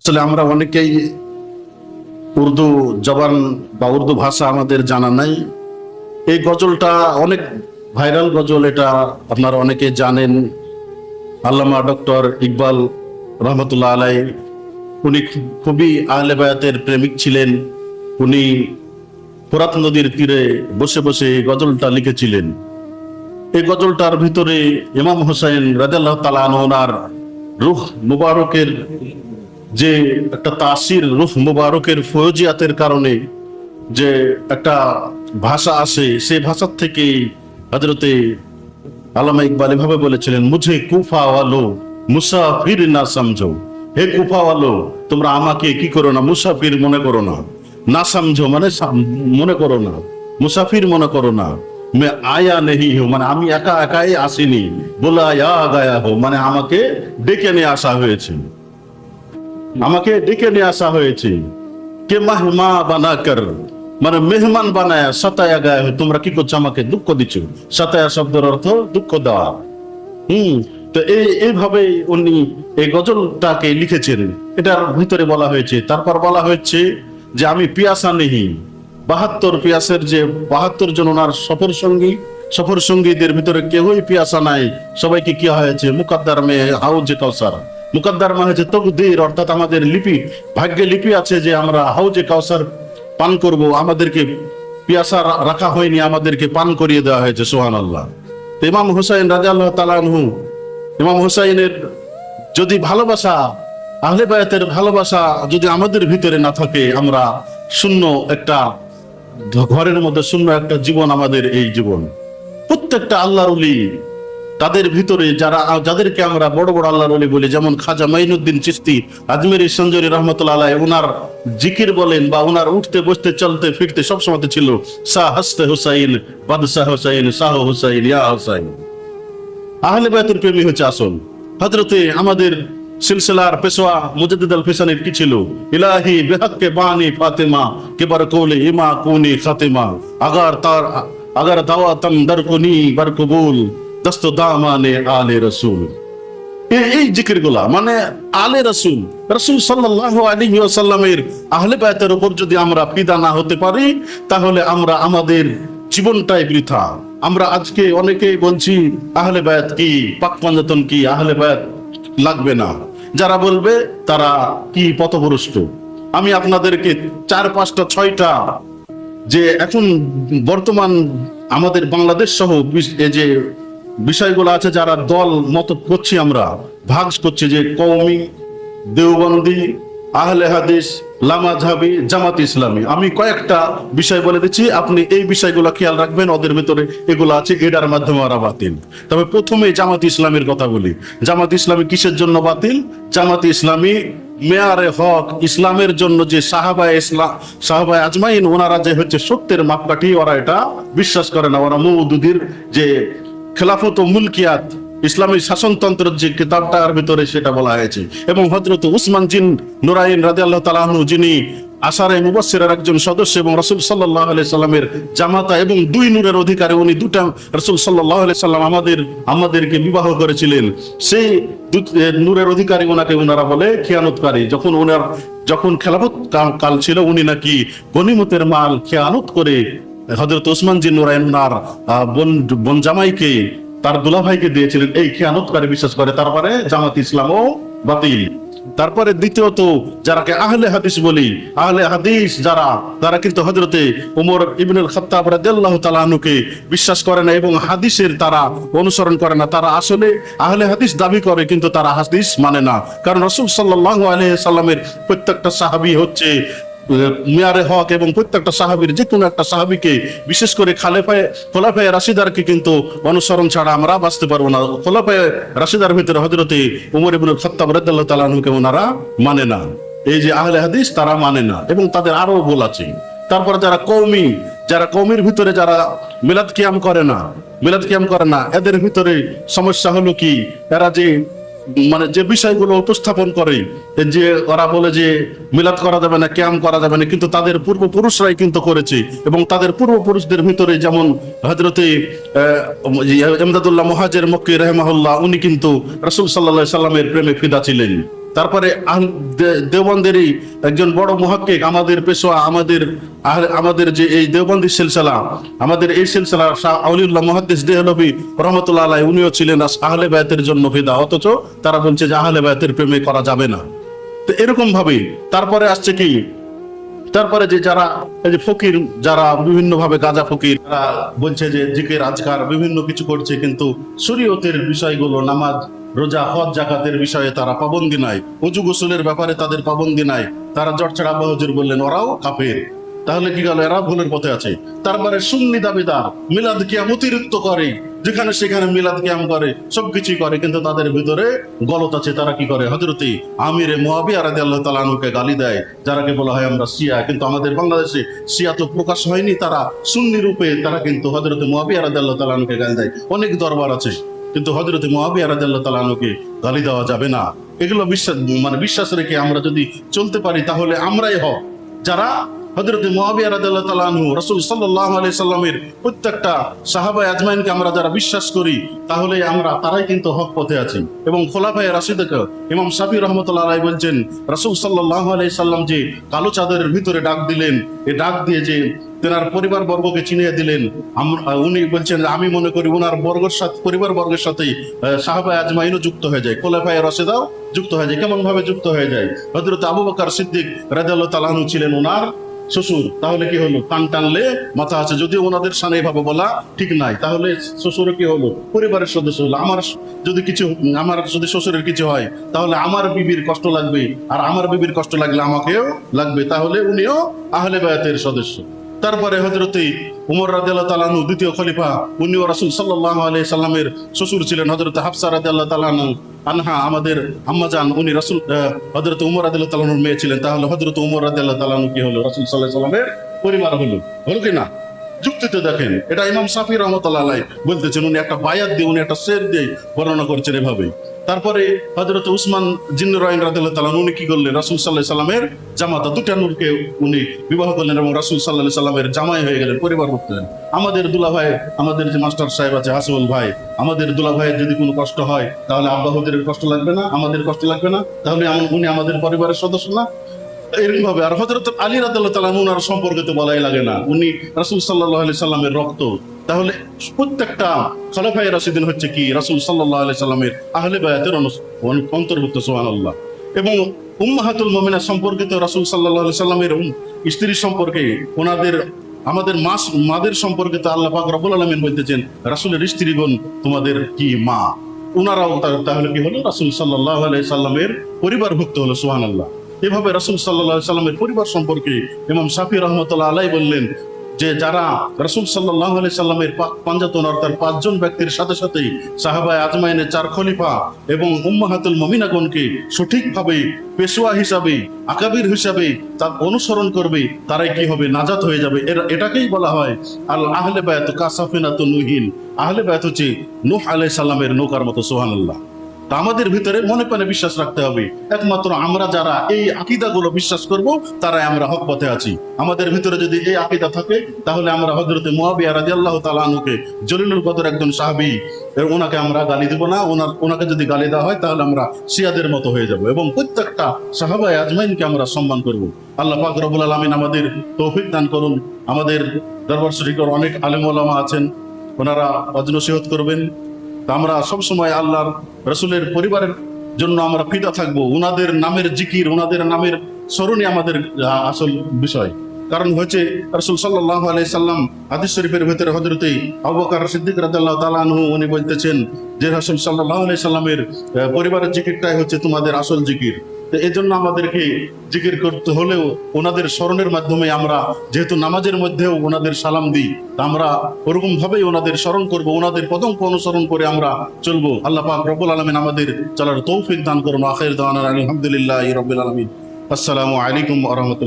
আসলে আমরা অনেকেই উর্দু জবান বা উর্দু ভাষা আমাদের জানা নাই। এই গজলটা অনেক ভাইরাল গজল, এটা আপনারা অনেকে জানেন। আল্লামা ডক্টর ইকবাল রহমতুল্লাহ আলাই, উনি খুবই আহলে বায়াতের প্রেমিক ছিলেন। উনি ফোরাত নদীর তীরে বসে বসে এই গজলটা লিখেছিলেন। এই গজলটার ভিতরে ইমাম হোসাইন রাদিয়াল্লাহু তাআলা আনহু ওনার রূহ মুবারকের যে একটা তাসির, রূহ মুবারকের ফয়জিয়াতের কারণে যে একটা ভাষা আসে, সেই ভাষার থেকে হযরতে আল্লামা ইকবাল এভাবে বলেছিলেন, মুঝে কুফা ওয়ালো মুসাফির না সমঝো। হে কুফা ওয়ালো, তোমরা আমাকে কি করো না, মুসাফির মনে করো না। না সমঝো মানে মনে করো না, মুসাফির মনে করো না। মে আয়া নেহি হো মানে আমি একা একাই আসিনি, বোলা ইয়া গায়া হো মানে আমাকে ডেকে নিয়ে আসা হয়েছে, আমাকে ডেকে নিয়ে আসা হয়েছে। কে মাহমা বানা কর মানে মেহমান বানায়া সাতায়া গায়া হো, তোমরা কি করছো, আমাকে দুঃখ দিচ্ছ। সাতায়া শব্দের অর্থ দুঃখ দেওয়া। তো এইভাবে উনি এই গজলটাকে লিখেছেন। এটার ভিতরে বলা হয়েছে, তারপর বলা হয়েছে যে আমি পিয়াসা নেহি। 72 পিয়াসের যে 72 জন ওনার সফর সঙ্গীদের ভিতরে কেউই পিয়াসা নাই। সবাইকে কি হয়েছে, মুকাদ্দার মে হাউজে কাউসার। মুকাদ্দার মানে হচ্ছে তকদির, অর্থাৎ আমাদের লিপি, ভাগ্যে লিপি আছে যে আমরা হাউজে কাউসার পান করব। আমাদেরকে পিয়াসা রাখা হয়নি, আমাদেরকে পান করিয়ে দেওয়া হয়েছে। সুবহানাল্লাহ। তো ইমাম হুসাইন রাদিয়াল্লাহু তাআলা আনহু, ইমাম হুসাইনের যদি ভালোবাসা, আহলে বায়াতের ভালোবাসা যদি আমাদের ভিতরে না থাকে, আমরা শূন্য একটা ঘরের মধ্যে শূন্য একটা জীবন আমাদের এই জীবন। প্রত্যেকটা আল্লাহর ওলি তাদের ভিতরে যাদেরকে আমরা বড় বড় আল্লাহর ওলি বলি, যেমন খাজা মাইনুদ্দিন চিশতি আজমেরি সঞ্জরি রহমতুল্লাহ আলাইহি, ওনার জিকির বলেন বা ওনার উঠতে বসতে চলতে ফিরতে সবসময় ছিল শাহ হাসতে হুসাইন, বাদশাহ হুসাইন, শাহ হুসাইন, ইয়া হুসাইন। আহলে বায়াতের প্রেমী হচ্ছে আসল। হযরতে আমাদের সিলসিলার পেশোয়া মুজাদ্দিদ আল ফিসানির কি ছিল, ইলাহি বিহক্কে বানি ফাতেমা কেবার কোলে ইমা কুনি খাতেমা আগার দাওয়াতান দারকুনি বারকবুল দস্ত দামানে আলে রাসূল। এই জিকিরগুলা মানে আলে রাসূল, রাসূল সাল্লাল্লাহু আলাইহি ওয়াসাল্লামের আহলে বায়াতের উপর যদি আমরা ফিদা না হতে পারি, তাহলে আমরা আমাদের জীবনটাই বৃথা। আমরা আজকে অনেকেই বলছি আহলে বায়াত কি, পাক পাঞ্জাতন কি, আহলে বায়াত লাগবে না। যারা বলবে তারা কি পথভ্রষ্ট। আমি আপনাদেরকে 4, 5টা 6টা যে এখন বর্তমান আমাদের বাংলাদেশ সহ এই যে বিষয়গুলো আছে, যারা দল মত করছি, আমরা ভাগ করছি যে কওমি, দেওবন্দি, আহলে হাদিস, লামাযহাবি, জামাত ইসলামী। আমি কয়েকটা বিষয় বলে দিচ্ছি, আপনি এই বিষয়গুলো খেয়াল রাখবেন। ওদের ভিতরে এগুলো আছে, এটার মাধ্যমে ওরা বাতিল। তবে প্রথমে জামাত ইসলামীর কথা বলি। জামাত ইসলামী কিসের জন্য বাতিল? জামাত ইসলামী মেয়ারে হক, ইসলামের জন্য যে সাহাবায়ে আজমাইন ওনারা যে হচ্ছে সত্যের মাপকাঠি, ওরা এটা বিশ্বাস করে না। ওরা মওদুদির যে খেলাফত ও মুলকিয়াত, ইসলামী শাসনতন্ত্রের যে কিতাবটার ভিতরে সেটা বলা হয়েছে। এবং হযরত উসমান জিন নুরাইন রাদিয়াল্লাহু তাআলা আনহু, যিনি আশারে মুবাশশিরের একজন সদস্য এবং রাসূল সাল্লাল্লাহু আলাইহি সাল্লামের জামাতা এবং 2 নূরের অধিকারী, উনি 2টা রাসূল সাল্লাল্লাহু আলাইহি সাল্লাম আমাদেরকে বিবাহ করেছিলেন। সেই নূরের অধিকারী ওনারা বলে খিয়ানতকারী। যখন খেলাফত কাল ছিল, উনি নাকি গনিমতের মাল খিয়ানত করে হযরত উসমান জিন নুরাইন ওনার বোন জামাইকে, তার দুলাভাইকে দিয়েছিলেন। এই খেয়ানতকারী বিশ্বাস করে। তারপরে জামাত ইসলামও বাতিল। তারপরে দ্বিতীয়ত যারাকে আহলে হাদিস বলি, আহলে হাদিস তারা কিন্তু হযরতে ওমর ইবনুল খাত্তাব রাদিয়াল্লাহু তাআলা আনহুকে বিশ্বাস করে না এবং হাদিসের তারা অনুসরণ করে না। তারা আসলে আহলে হাদিস দাবি করে, কিন্তু তারা হাদিস মানে না। কারণ রাসূল সাল্লাল্লাহু আলাইহি সাল্লামের প্রত্যেকটা সাহাবী হচ্ছে মিয়ারে হক এবং প্রত্যেকটা সাহাবীর যে কোনো একটা সাহাবীকে, বিশেষ করে খোলাফায়ে রাশিদারকে কিন্তু অনুসরণ ছাড়া আমরা বাঁচতে পারবো না। খোলাফায়ে রাশিদার ভিতরে হযরতে ওমর ইবনুল খাত্তাব রাদিয়াল্লাহু তাআলা আনহুকে ওনারা মানে না। এই যে আহলে হাদিস তারা মানে না এবং তাদের আরো ভুল আছে। তারপরে যারা কওমির ভিতরে যারা মিলাদ কিয়াম করে না, এদের ভিতরে সমস্যা হলো কি, এরা যে মানে যে বিষয়গুলো উপস্থাপন করে, যে ওরা বলে যে মিলাদ করা যাবে না, কিয়াম করা যাবে না, কিন্তু তাদের পূর্বপুরুষরাই কিন্তু করেছে। এবং তাদের পূর্বপুরুষদের ভিতরে যেমন হযরতে ইমদাদুল্লাহ মুহাজির মক্কি রাহিমাহুল্লাহ, উনি কিন্তু রাসূল সাল্লাল্লাহু আলাইহি সাল্লামের প্রেমে ফিদা ছিলেন। তারপরে দেওবন্দেরই একজন বড় মুহাক্কিক, আমাদের পেশোয়া, আমাদের যে এই দেওবন্দি সিলসিলা, আমাদের এই সিলসিলা শাহ আউলিউল্লাহ মুহাদ্দিস দেহলভী রহমতুল্লাহ আলাইহি, উনিও ছিলেন আহলে বায়াতের জন্য ফিদা, অথচ তারা বলছে যে আহলে বায়াতের প্রেমে করা যাবে না। তো এরকম ভাবে তারপরে আসছে কি, তারপরে যে যারা এই যে ফকির, যারা বিভিন্ন ভাবে গাঁজা ফকির, তারা বলছে যে জিকির আজকার বিভিন্ন কিছু করছে, কিন্তু শরীয়তের বিষয়গুলো, নামাজ রোজা হজ জাকাতের বিষয়ে তারা পাবন্দি নাই, ওযু গোসলের ব্যাপারে তাদের পাবন্দি নাই, তারা জটছাড়া আব্বা হুজুর বললেন ওরাও কাফের। তাহলে কি গেল, এরা ভুলের পথে আছে। তারপরে সুন্নি দাবিদার মিলাদ কিয়াম অতিরিক্ত করে, যেখানে সেখানে মিলাদ কিয়াম করে, সবকিছুই করে, কিন্তু তাদের ভিতরে গলত আছে। তারা কি করে, হযরতে আমিরে মুয়াবিয়া রাদিয়াল্লাহু তাআলা আনহুকে গালি দেয়, যারাকে বলা হয় আমরা শিয়া, কিন্তু আমাদের বাংলাদেশে শিয়া তো প্রকাশ হয়নি, তারা সুন্নি রূপে তারা কিন্তু হযরতে মুয়াবিয়া রাদিয়াল্লাহু তাআলা আনহুকে গালি দেয়। অনেক দরবার আছে, কিন্তু হযরতে মুয়াবিয়া রাদিয়াল্লাহু তাআলা আনহুকে গালি দেওয়া যাবে না। এগুলো বিশ্বাস রেখে আমরা যদি চলতে পারি, তাহলে আমরাই হক। যারা হযরতে মুয়াবিয়া রাদিয়াল্লাহু তাআলা আনহু, রাসূল সাল্লাল্লাহু আলাইহি সাল্লামের প্রত্যেকটা সাহাবায়ে আজমাইনকে আমরা যারা বিশ্বাস করি, তাহলে তারাই কিন্তু হক পথে আছি। এবং খোলাফায়ে রাশিদকে ইমাম শাফিঈ রাহমাতুল্লাহ আলাইহি বলছেন, রাসূল সাল্লাল্লাহু আলাইহি সাল্লাম যে কালো চাদরের ভিতরে ডাক দিলেন, এই ডাক দিয়ে যে তেনার পরিবার বর্গকে চিনিয়ে দিলেন, উনি বলছেন আমি মনে করি ওনার পরিবার বর্গের সাথে সাহাবায়ে আজমাইনও যুক্ত হয়ে যায়, খোলাফায়ে রাশিদাও যুক্ত হয়ে যায়। কেমন ভাবে যুক্ত হয়ে যায়? হযরত আবু বকর সিদ্দিক রাদিয়াল্লাহু তাআলা আনহু ছিলেন ওনার শ্বশুর। তাহলে কি হলো, কান টানলে মাথা আছে। যদিও ওনাদের সামনে এভাবে বলা ঠিক নাই, তাহলে শ্বশুর কি হলো, পরিবারের সদস্য হলো। আমার যদি শ্বশুরের কিছু হয়, তাহলে আমার বিবির কষ্ট লাগবে, আর আমার বিবির কষ্ট লাগলে আমাকেও লাগবে, তাহলে উনিও আহলে বায়াতের সদস্য। তারপরে হযরতে উমর রাদিয়াল্লাহু তাআলা আনহু দ্বিতীয় খলিফা, উনিও রাসূল সাল্লাল্লাহু আলাইহি সাল্লামের শ্বশুর ছিলেন। হযরতে হাফসা রাদিয়াল্লাহু তাআলা আনহা, আমাদের আম্মাজান, উনি হযরতে উমর রাদিয়াল্লাহু তাআলা আনহুর মেয়ে ছিলেন। তাহলে হযরতে উমর রাদিয়াল্লাহু তাআলা আনহু কি হলো, রাসূল সাল্লাল্লাহু আলাইহি সাল্লামের পরিবার হলো কি না? যুক্তিতে দেখেন, এটা ইমাম শাফিঈ রাহমাতুল্লাহ আলাইহি বলতেছেন, উনি একটা বায়াত দিয়ে, উনি একটা শের দিয়ে বর্ণনা করছেন এভাবে। তারপরে হযরত উসমান জিন্নুরাইন রাদিয়াল্লাহু তাআলা উনি কি করলেন, রাসূল সাল্লাল্লাহু আলাইহি সাল্লামের জামাতা, দুটা নূরকে উনি বিবাহ করলেন এবং রাসূল সাল্লাল্লাহু আলাইহি সাল্লামের জামাই হয়ে গেলেন, পরিবারভুক্ত হলেন। আমাদের দুলাভাই, আমাদের যে মাস্টার সাহেব আছে হাসিবুল ভাই, আমাদের দুলাভাইয়ের যদি কোনো কষ্ট হয়, তাহলে আব্বা হুজুরের কষ্ট লাগবে না, আমাদের কষ্ট লাগবে না? তাহলে উনি আমাদের পরিবারের সদস্য না? এরকম ভাবে। আর হযরত আলী রাদিয়াল্লাহু তাআলা ওনার সম্পর্কে তো বলাই লাগে না, উনি রাসূল সাল্লাল্লাহু আলাইহি সাল্লামের রক্ত। তাহলে প্রত্যেকটা খলিফায়ে রাশিদিন হচ্ছে কি, রাসূল সাল্লাল্লাহু আলাইহি সাল্লামের আহলে বায়াতের অন্তর্ভুক্ত, সুবহানাল্লাহ। এবং উম্মাহাতুল মুমিনাত সম্পর্কিত রাসূল সাল্লাল্লাহু আলাইহি সাল্লামের স্ত্রী সম্পর্কে, আমাদের মাদের সম্পর্কিত আল্লাহ পাক রব্বুল আলামিন বলতেছেন, রাসূলের স্ত্রীগণ তোমাদের কি মা, ওনারাও তাহলে কি হলো, রাসূল সাল্লাল্লাহু আলাইহি সাল্লামের পরিবারভুক্ত হলো, সুবহানাল্লাহ। এভাবে রাসূল সাল্লাল্লাহু আলাইহি সাল্লামের পরিবার সম্পর্কে ইমাম শাফিঈ রাহমাতুল্লাহ আলাইহি বললেন যে যারা রাসূল সাল্লাল্লাহু আলাইহি সাল্লামের পাঁচজন অর্থাৎ পাঁচজন ব্যক্তির সাথে সাথে সাহাবায়ে আজমাইনের চার খলিফা এবং উম্মাহাতুল মুমিনাগণকে সঠিকভাবে পেশোয়া হিসাবে, আকাবির হিসাবে তার অনুসরণ করবে, তারাই কি হবে, নাজাত হয়ে যাবে। এটাকেই বলা হয় আল আহলে বায়াত কাসাফিনাতু নূহিন। আহলে বায়াত হচ্ছে নূহ আলাইহিস সালামের নৌকার মতো, সুবহানাল্লাহ। তা আমাদের ভিতরে মনে প্রাণে বিশ্বাস রাখতে হবে, একমাত্র আমরা যারা এই আকীদাগুলো বিশ্বাস করব, তারাই আমরা হক পথে আছি। আমাদের ভিতরে যদি এই আকীদা থাকে, তাহলে আমরা হযরতে মুয়াবিয়া রাদিয়াল্লাহু তাআলা আনহুকে, জলিলুল কদর একজন সাহাবী, ওনাকে আমরা গালি দেব না। ওনাকে যদি গালি দেওয়া হয়, তাহলে আমরা শিয়াদের মতো হয়ে যাব। এবং প্রত্যেকটা সাহাবায়ে আজমাইনকে আমরা সম্মান করব। আল্লাহ পাক রব্বুল আলামিন আমাদের তৌফিক দান করুন। আমাদের দরবার শরীফের অনেক আলেম ওলামা আছেন, ওনারা ওয়াজ নসিহত করবেন। তা আমরা সবসময় আল্লাহর রাসূলের পরিবারের জন্য আমরা ফিদা থাকবো। ওনাদের নামের জিকির, ওনাদের নামের স্মরণই আমাদের আসল বিষয়। কারণ হচ্ছে রাসূল সাল্লাল্লাহু আলাইহি সাল্লাম হাদিস শরীফের ভিতরে হযরতে আবু বকর সিদ্দিক রাদিয়াল্লাহু তাআলা আনহু উনি বলতেছেন যে রাসূল সাল্লাল্লাহু আলাইহি সাল্লামের পরিবারের জিকিরটাই হচ্ছে তোমাদের আসল জিকির। তো এই জন্য আমাদেরকে জিকির করতে হলেও ওনাদের স্মরণের মাধ্যমে, আমরা যেহেতু নামাজের মধ্যেও ওনাদের সালাম দিই, আমরা ওরকম ভাবেই ওনাদের স্মরণ করব, ওনাদের পদঙ্ক অনুসরণ করে আমরা চলবো। আল্লাহ পাক রব্বুল আলামিন আমাদের চলার তৌফিক দান করুন। আখির দাওয়ানা আলহামদুলিল্লাহি রাব্বিল আলামিন। আসসালামু আলাইকুম ওয়া রাহমাতুল্লাহ।